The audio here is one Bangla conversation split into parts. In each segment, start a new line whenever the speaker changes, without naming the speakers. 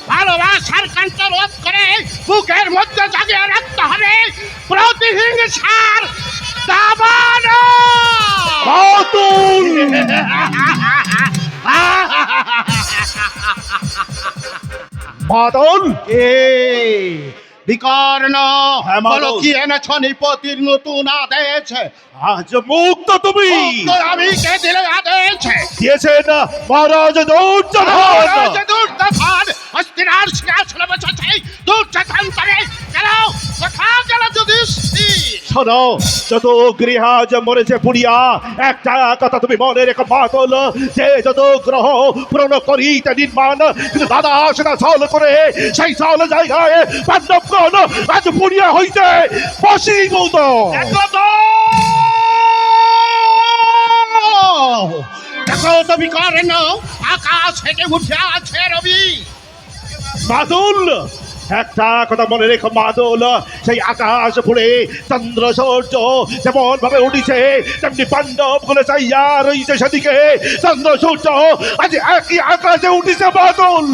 ভালোবাসার কান্ত রোধ করে বুকের মধ্যে জাগিয়ে রাখতে হবে প্রতিহিংসার দাবানল।
বাতুল বাদল
বিকর্ণ
হ্যাঁ, মাদল।
বলো কি এনেছ নিপতির নতুন আদেশ?
আজ মুক্ত তুমি
তো আমি কে দিলে আদেশ?
দিয়েছেন মহারাজ দুর্যোধন।
দুর্যোধন হস্তিনার সিংহাসনে বসেছে দুর্যোধন করে গেল কোথাও গেল যুধিষ্ঠির?
শোনো, যত গৃহাজ মরেছে পুড়িয়া, একটা কথা তুমি মনে রেখো বাদল, যে যত গ্রহ পূরণ করিতে নির্মাণ, কিন্তু দাদা সেটা ছল করে সেই ছল জায়গায় পাণ্ডবগণ আজ পুড়িয়া হইতে বশীভূত।
দেখো তো বিকর্ণ আকাশ থেকে উঠে আছে রবি।
বাদল, একটা কথা মনে রেখো বাদল, সেই আকাশ পুড়ে চন্দ্র সূর্য যেমন ভাবে উঠিছে, তেমনি পাণ্ডব গুলো চাইয়া রইছে সেদিকে চন্দ্র সূর্য আজ একই আকাশে উঠিছে বাদল।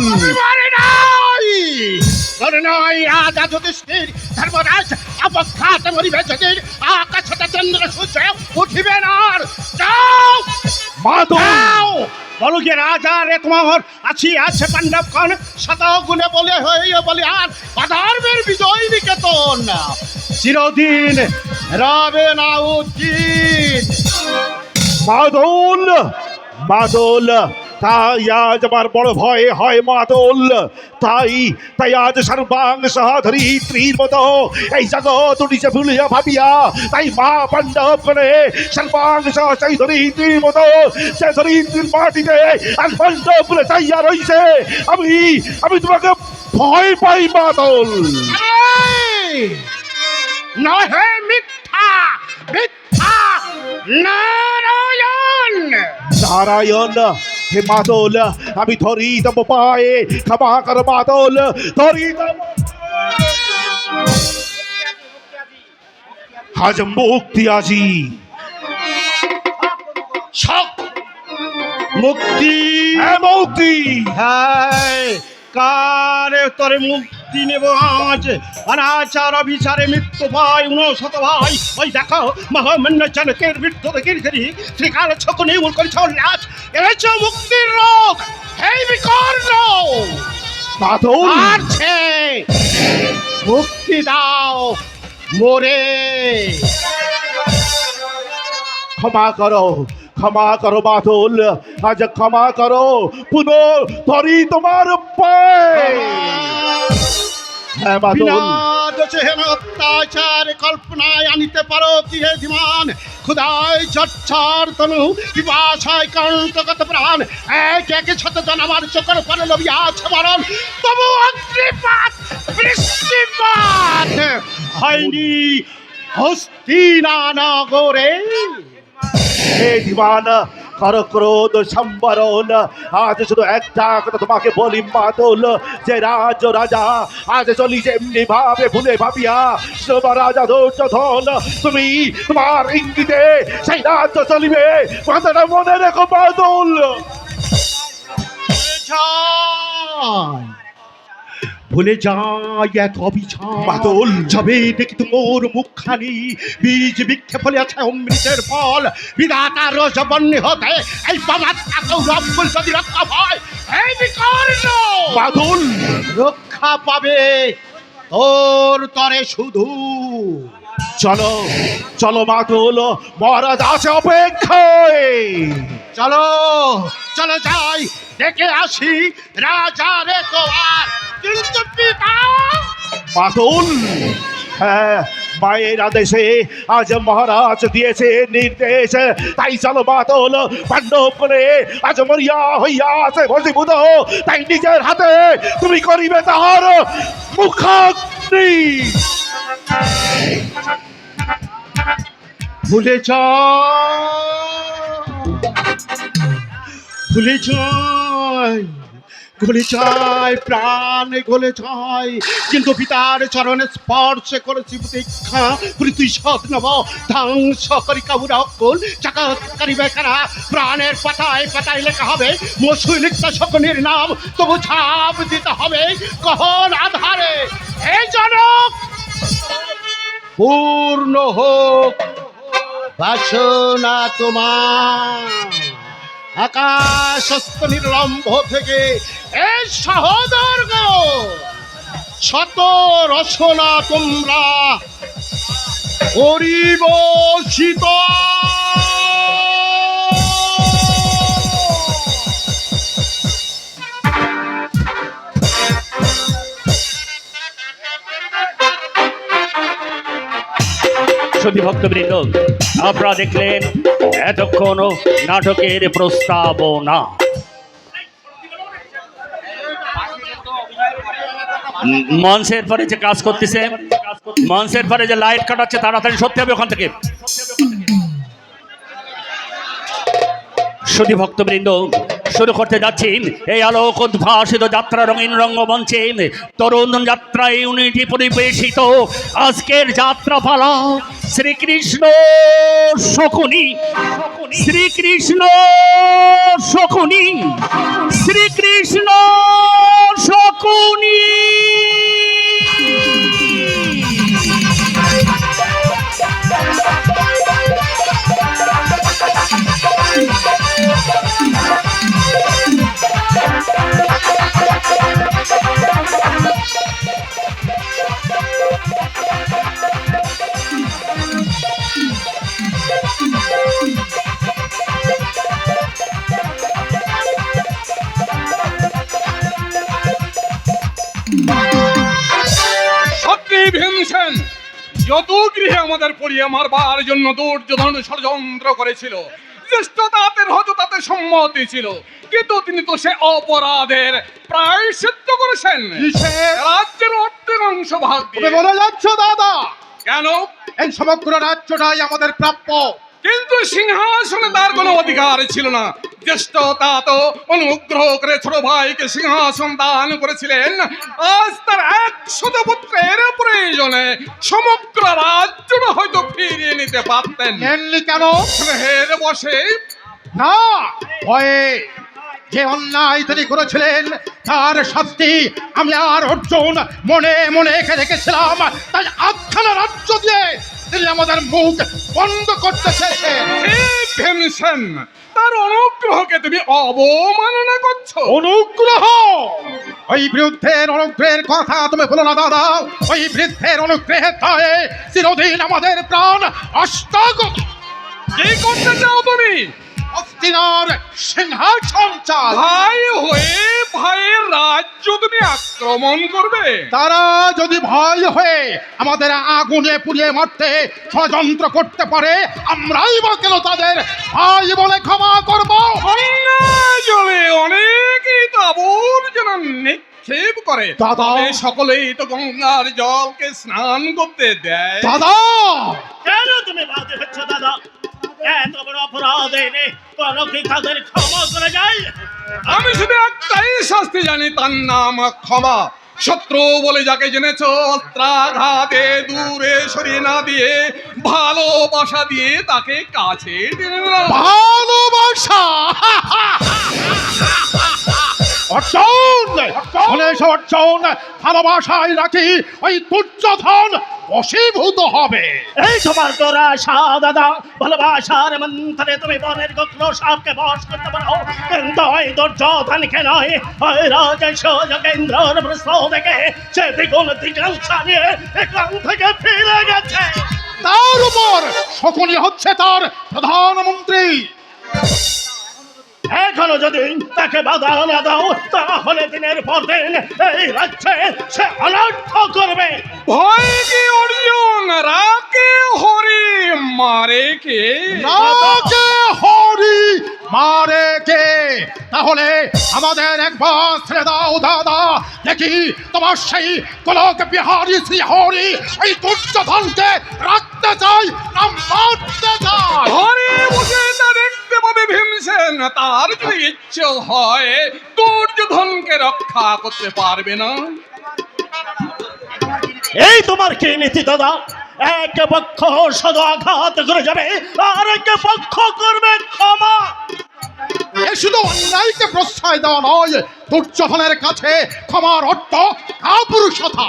রাজা যুধিষ্ঠির ধর্মরাজ অবখ্যাত মরিবে যদি আকাশ হতে চন্দ্র সূর্য উঠিবে না। যাও
বাদল,
বলো কি রাজা রে তোমার আছি আছে পাণ্ডব কন শত গুণে বলে হইয়া বলে আর অধর্মের বিজয় নিকেতন চিরদিন রবে না উচিত।
বাদল, বাদল, তাই আজ আমার বড় ভয় হয় বাদল। তাই তাই আজ সর্বাংশ ধরিত্রীর মতো এই জগৎ উঠিছে ভুলিয়া ভাবিয়া, তাই মা পাণ্ডব করে সর্বাংশ সেই ধরিত্রীর মতো সে ধরিত্রীর মাটিতে আর পাণ্ডব বলে চাইয়া রইছে। আমি আমি তোমাকে ভয় পাই বাদল।
নহে মিথ্যা মিথ্যা নারায়ণ।
নারায়ণ, হে মাদল, আমি ধরি তব পায়ে ক্ষমা কর মাদল, ধরি তব আজ মুক্তি আজি।
সব মুক্তি
হ্যাঁ মুক্তি,
হ্যাঁ কারে তোরে মুক্তি নেব আজ। অনাচার অবিচারে মৃত্যু ভাই 59 ভাই ওই দেখো মহামান্য জনকের মৃত্যু গিরি শ্রীকার ছকুনি উল করেছ লাজ এনেছ মুক্তির রোগ। হে বিকর্ণ
মাদল,
মারছে মুক্তি দাও মোরে।
ক্ষমা করো, ক্ষমা করো বাদল, আজ ক্ষমা করো, পুনঃ ধরি তোমার পায়ে। হ্যাঁ বাদল,
বিনা দোষে হেন অত্যাচার কল্পনায় আনিতে পারো কি হে ধীমান? ক্ষুধায় চচ্ছার তনু পিপাসায় কণ্ঠগত প্রাণ এক একে শতজন আমার চোখের পরে লবিয়াছে মরণ, তবু অগ্নিপাত বৃষ্টিপাত হয়নি হস্তিনানগরে।
হে দিবান, কর ক্রোধ সম্বরণ, আজ শুধু একটা কথা তোমাকে বলি বাদল, যে রাজা আজ চলি যেমনি ভাবে ভুলে ভাবিয়া রাজা দুর্যোধন, তুমি তোমার ইঙ্গিতে সেই রাজ্য চলিবে, কথাটা মনে রেখো বাদল।
ভুলে যাই এত অবিচার
বাদল,
যবে দেখি তোর মুখখানি বীজ বিক্ষেপ ফলে আছে অমৃতের ফল বিধাতার রসবন্যী হতে এই বামাত্মা গৌরব যদি রক্ষা ভয় এই বিকর্ণ
বাদল,
রক্ষা পাবে তোর তরে শুধু।
চলো চলো বাদল, মহারাজ আছে অপেক্ষায়।
চলো চলো যাই দেখে আসি রাজা রে তোমার কিন্তু পিতা।
বাদল, হ্যাঁ মায়ের আদেশে আজ মহারাজ দিয়েছে নির্দেশ, তাই চলো বাদল, পাণ্ডব করে আজ মরিয়া হইয়া আছে ভসীভূত, তাই নিজের হাতে তুমি করিবে তাহার মুখাগ্নি।
ভুলে ভুলে যাই গলে যায়, প্রাণ গলে যায়, কিন্তু পিতার চরণে স্পর্শ করেছি প্রতীক্ষা প্রতিশোধ নব ধ্বংস করি কাবুরা অকুল চাকাতকারী বেকারা। প্রাণের পাতায় পাতায় লেখা হবে মসুলিপ্ত শকুনের নাম, তবু ছাপ দিতে হবে কখন আধারে। এই জনক পূর্ণ হোক বাসনা তোমার। আকাশস্থ নিরলম্ব থেকে এ সহদর্গ শত রসনা তোমরা পরিবশিত।
সুধী ভক্তবৃন্দ, আপনারা দেখলেন এতক্ষণ নাটকের প্রস্তাবনা। মঞ্চের পরে যে কাজ করতেছে, মঞ্চের পরে যে লাইট কাটাচ্ছে, তাড়াতাড়ি সত্যি হবে ওখান থেকে। সুধী ভক্তবৃন্দ, শুরু করতে যাচ্ছি এই আলোক উদ্ভাসিত যাত্রা রঙিন রঙ্গমঞ্চে তরুণ যাত্রা ইউনিটি পরিবেশিত আজকের যাত্রাপালা শ্রীকৃষ্ণ শকুনি। শ্রীকৃষ্ণ শকুনি, শ্রীকৃষ্ণ শকুনি।
ভীমসেন যত গৃহে আমাদের পড়িয়ে মারবার জন্য দুর্যোধন ষড়যন্ত্র করেছিল, জ্যেষ্ঠতাতের হয়তো তাতে সম্মতি ছিল, কিন্তু তিনি তো সে অপরাধের প্রায়শ্চিত্ত করেছেন। রাজ্যের অর্ধেকাংশ ভাগ দিয়ে
বলে যাচ্ছ দাদা,
কেন
এই সমগ্র রাজ্যটাই আমাদের প্রাপ্য।
কিন্তু সিংহাসনে তার কোনো অধিকার ছিল না। জ্যেষ্ঠতা তো অনুগ্রহ করে ছোট ভাইকে সিংহাসন দান করেছিলেন। আজ তার 100 পুত্রের প্রয়োজনে সমগ্র রাজ্যটা হয়তো ফিরিয়ে নিতে পারতেন।
এমনি কেন?
স্নেহের বসে
না, ভয়ে। যে অন্যায় তিনি করেছিলেন তার শাস্তি আমি আর অর্জুন মনে মনে এঁকে রেখেছিলাম, তাই আখ্যানা রাজ্য দিয়ে তিনি আমাদের মুখ বন্ধ করতে চেয়েছেন।
ভীমসেন, তার অনুগ্রহকে তুমি অবমাননা করছো।
অনুগ্রহ? ওই বৃদ্ধের অনুগ্রহের কথা তুমি বলো না দাদা। ওই বৃদ্ধের অনুগ্রহের দায়ে চিরদিন আমাদের প্রাণ অষ্টগত।
কি করতে চাও তুমি?
হস্তিনার সিংহাসন চাল।
ভাই হয়ে ভাইয়ের রাজ্য তুমি আক্রমণ করবে?
তারা যদি ভয় হয়ে আমাদের আগুনে পুড়িয়ে মারতে ষড়যন্ত্র করতে পারে, আমরাই বা কেন তাদের ভাই বলে ক্ষমা করব?
জলে অনেকেই তো আবর্জনা নিক্ষেপ করে,
দাদা।
তবে সকলেই তো গঙ্গার জলকে স্নান করতে দেয়।
দাদা,
কেন তুমি বাদে হচ্ছ দাদা? এত বড় অপরাধে কোনো কি তাদের ক্ষমা করে যায়?
আমি শুধু একটাই শাস্তি জানি, তার নাম ক্ষমা। শত্রু বলে যাকে জেনেছ, অস্ত্রাঘাতে দূরে সরিয়ে না দিয়ে ভালোবাসা দিয়ে তাকে কাছে টেনে নাও।
ভালোবাসা? অর্জুন, অর্জুন, ভালোবাসায় নাকি ওই দুর্যোধন বশীভূত হবে?
এই তোমার তোরা আশা দাদা, ভালোবাসার মন্ত্রে তুমি বনের গোত্র সবকে বশ করতে পারো, কিন্তু ওই দুর্যোধনকে নয়। ওই রাজেশ যোগেন্দ্রর প্রস্তাব দেখে সে দ্বিগুণ জিজ্ঞাসা নিয়ে এখান থেকে ফিরে গেছে।
তার উপর শকুনি হচ্ছে তার প্রধানমন্ত্রী।
এখনো যদি তাকে বাধা না দাও, তাহলে দিনের পর দিন এই রাজ্যে সে অনর্থ করবে।
ভয় কি অর্জুন? রাকে হরি মারে কে?
রাকে হরি মারে কে? তাহলে আমাদের একবার ছেড়ে দাও দাদা, দেখি তোমার সেই গোলক বিহারী শ্রী হরি এই দুর্যোধনকে রাখতে চাই না মারতে চাই।
ঘরে বসে তা দেখতে যেভাবে ভীমসেন তার যদি ইচ্ছে হয় দুর্যোধনকে রক্ষা করতে পারবে না।
এই তোমার কি নীতি দাদা? এক পক্ষ শুধু আঘাত করে যাবে, আর এক পক্ষ করবে ক্ষমা।
এ শুধু অন্যায়কে প্রশ্রয় দেওয়া নয়, দুর্যোধনের কাছে ক্ষমার অর্থ কাপুরুষতা।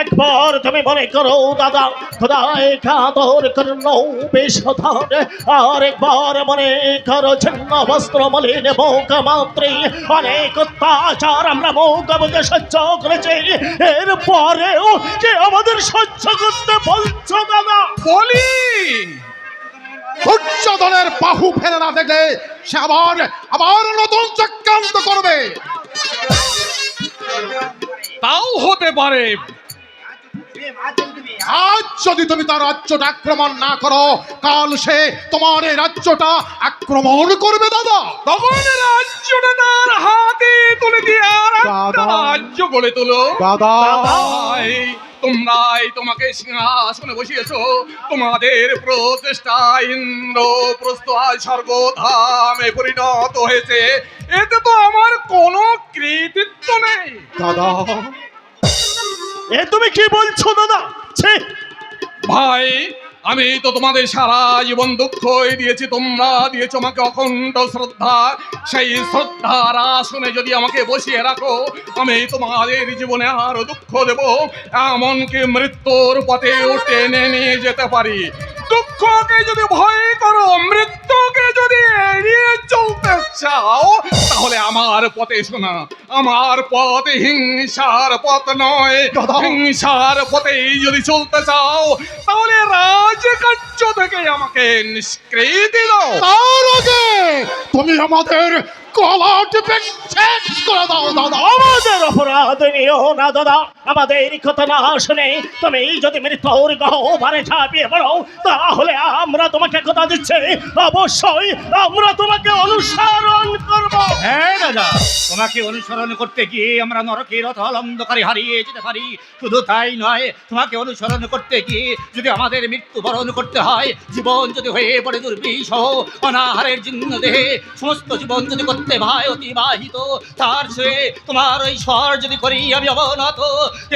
একবার তুমি মনে করো দাদা, খোদায় কাতর করলো বেশধার, আর একবার মনে করো ছিন্ন বস্ত্র মলিন মুখ মাত্রে অনেক অত্যাচার আমরা মুখ বুঝে সহ্য করেছি, এরপরেও যে আমাদের সহ্য করতে বলছো দাদা?
বলি
দুর্যোধনের বাহু ফেলে না দেখলে সে আবার আবার নতুন চক্রান্ত করবে।
তাও হতে পারে।
আজ যদি তুমি তার রাজ্যটা আক্রমণ না করো, কাল সে তোমার এই রাজ্যটা আক্রমণ করবে দাদা।
তখন রাজ্যটা তার হাতে তুলে দিয়ে আর একটা রাজ্য গড়ে তোলো।
দাদা
তোমরাই তোমাকে সিংহাসনে বসিয়েছো, তোমাদের প্রচেষ্টায় ইন্দ্রপ্রস্থ স্বর্গধামে পরিণত হয়েছে, এতে তো আমার কোনো কৃতিত্ব নেই।
দাদা
এ তুমি কি বলছো দাদা? ছি!
ভাই, আমি তো তোমাদের সারা জীবন দুঃখই দিয়েছি, তোমরা দিয়েছো আমাকে অখণ্ড শ্রদ্ধা। সেই শ্রদ্ধার আসনে যদি আমাকে বসিয়ে রাখো, আমি তোমাদের জীবনে আরো দুঃখ দেব, এমনকি মৃত্যুর পথেও টেনে নিয়ে যেতে পারি। দুঃখকে যদি ভয় করো, মৃত্যুকে যদি এড়িয়ে চলতে চাও, তাহলে আমার পথে শোনা। আমার পথ হিংসার পথ নয়। হিংসার পথেই যদি চলতে চাও, তাহলে রাজকার্য থেকে আমাকে নিষ্কৃতি দাও।
তার আগে তুমি আমাদের গলা টিপে শেষ করে দাও দাদা।
আমাদের অপরাধ নিও না দাদা, আমাদের কথা না শুনে তুমি যদি মৃত্যুর গহ্বরে ঝাঁপিয়ে পড়ো, তাহলে আমরা তোমাকে কথা দিচ্ছি অবশ্যই আমরা তোমাকে অনুসরণ করব।
হ্যাঁ দাদা, তোমাকে অনুসরণ করতে গিয়ে আমরা নরকের অথল অন্ধকারে হারিয়ে যেতে পারি। শুধু তাই নয়, তোমাকে অনুসরণ করতে গিয়ে যদি আমাদের মৃত্যুবরণ করতে হয়, জীবন যদি হয়ে পড়ে দুর্বিষহ, অনাহারের জীর্ণ দেহে সমস্ত জীবন যদি করতে ভাই অতিবাহিত, তার চেয়ে তোমার ওই স্বর যদি করি আমি অবনত,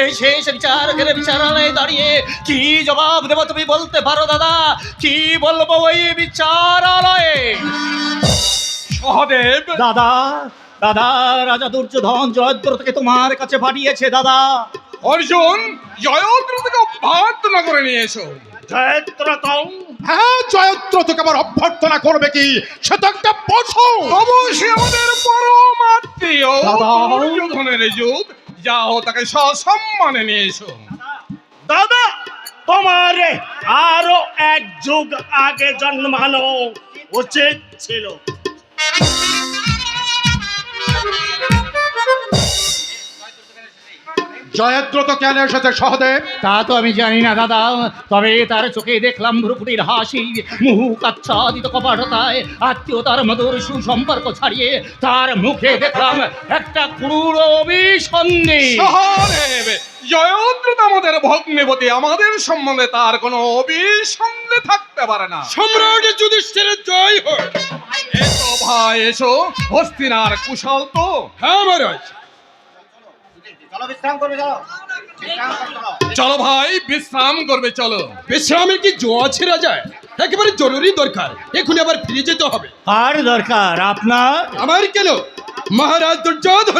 এই শেষ বিচারকের বিচারালয়ে দাঁড়িয়ে কি জবাব দেবো তুমি বলতে পারো দাদা? কি বলবো ওই বিচারালয়ে?
সহদেব,
দাদা, দাদা, রাজা দুর্যোধন জয়দ্রথকে তোমার কাছে পাঠিয়েছে দাদা।
অর্জুন জয়দ্রথকে অভ্যর্থনা করে নিয়ে এসো।
জয়দ্রথ,
হ্যাঁ, জয়দ্রথকে আবার অভ্যর্থনা করবে কি? সে তো একটা পশু।
তবু সে আমাদের পরম আত্মীয়।
দাদা।
দুর্যোধনের যুগ, যাও তাকে সসম্মানে নিয়ে এসো।
দাদা তোমার আরো এক যুগ আগে জন্মানো উচিত ছিল।
জয়দ্রথ কেন এসেছে সহদেব?
তা তো আমি জানি না দাদা, তবে তার চোখে দেখলাম ভ্রুকুটির হাসি, মুখ আচ্ছাদিত কপাটতায় আত্মীয়তার মধুর সুসম্পর্ক ছাড়িয়ে তার মুখে দেখলাম একটা ক্রূর অভিসন্ধি।
সহদেব, জয়দ্রথ আমাদের ভগ্নিপতি, আমাদের সম্বন্ধে তার কোনো অভিসন্ধি থাকতে পারে না।
সম্রাট যুধিষ্ঠিরের জয় হোক।
এসো ভাই এসো, হস্তিনার কুশল তো?
হ্যাঁ মহারাজ।
চলো ভাই, বিশ্রাম করবে চলো।
বিশ্রামের কি জো আছে রাজা? একেবারে জরুরি দরকার, এখন আবার ফিরে যেতে হবে।
আর দরকার আপনার?
আমার কেন, মহারাজ দুর্যোধন।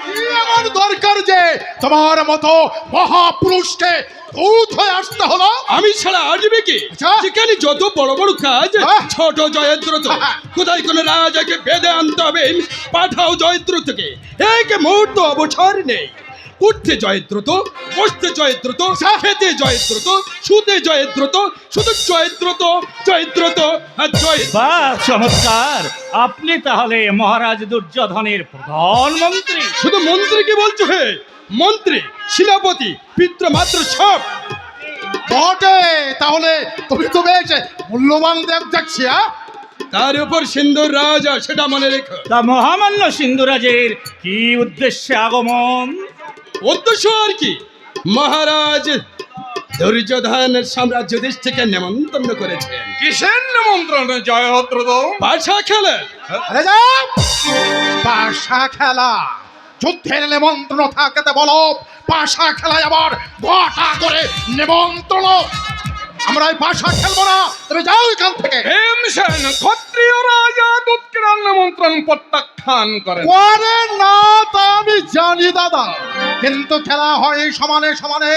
কি এমন দরকার যে তোমার মতো মহাপুরুষকে দূত হয়ে আসতে হলো?
আমি ছাড়া আসবে কি?
আচ্ছা।
যেখানে যত বড় বড় কাজ,
হ্যাঁ।
ছোট জয়দ্রথ। কোথায় কোনো রাজাকে বেঁধে আনতে হবে, পাঠাও জয়দ্রথকে। এক মুহূর্ত অবসর নেই। উঠতে জয়দ্রথ, বসতে জয়দ্রথ, খেতে জয়দ্রথ, শুতে জয়দ্রথ, শুধু জয়দ্রথ, জয়দ্রথ আর জয়দ্রথ।
বাহ, চমৎকার! আপনি তাহলে মহারাজ দুর্যোধনের প্রধানমন্ত্রী?
শুধু মন্ত্রী কি বলছো হে? মন্ত্রী, সেনাপতি, পিত্র মাত্র সব।
বটে, তাহলে তুমি তো বেশ মূল্যবান দেব দেখছি।
তার উপর সিন্ধুর রাজা, সেটা মনে রেখো।
তা মহামান্য সিন্ধুরাজের কি উদ্দেশ্যে আগমন?
উদ্দেশ্য আর কি? মহারাজ দুর্যোধন সাম্রাজ্য দেশ থেকে নেমন্তন্ন করেছেন
কিসের নিমন্ত্রণ জয়দ্রথ?
পাশা খেলেন।
আরে যাও! পাশা খেলা যুদ্ধের নিমন্ত্রণ থাকতে বলো, পাশা খেলায় আবার ঘটা করে নিমন্ত্রণ। আমরা এই পাশা খেলবো না, তুমি যাও এখান থেকে।
ভীমসেন ক্ষত্রিয় রাজা দুৎকেরার নিমন্ত্রণ প্রত্যাখ্যান করেন।
করে না তা আমি জানি দাদা, কিন্তু খেলা হয় সমানে সমানে।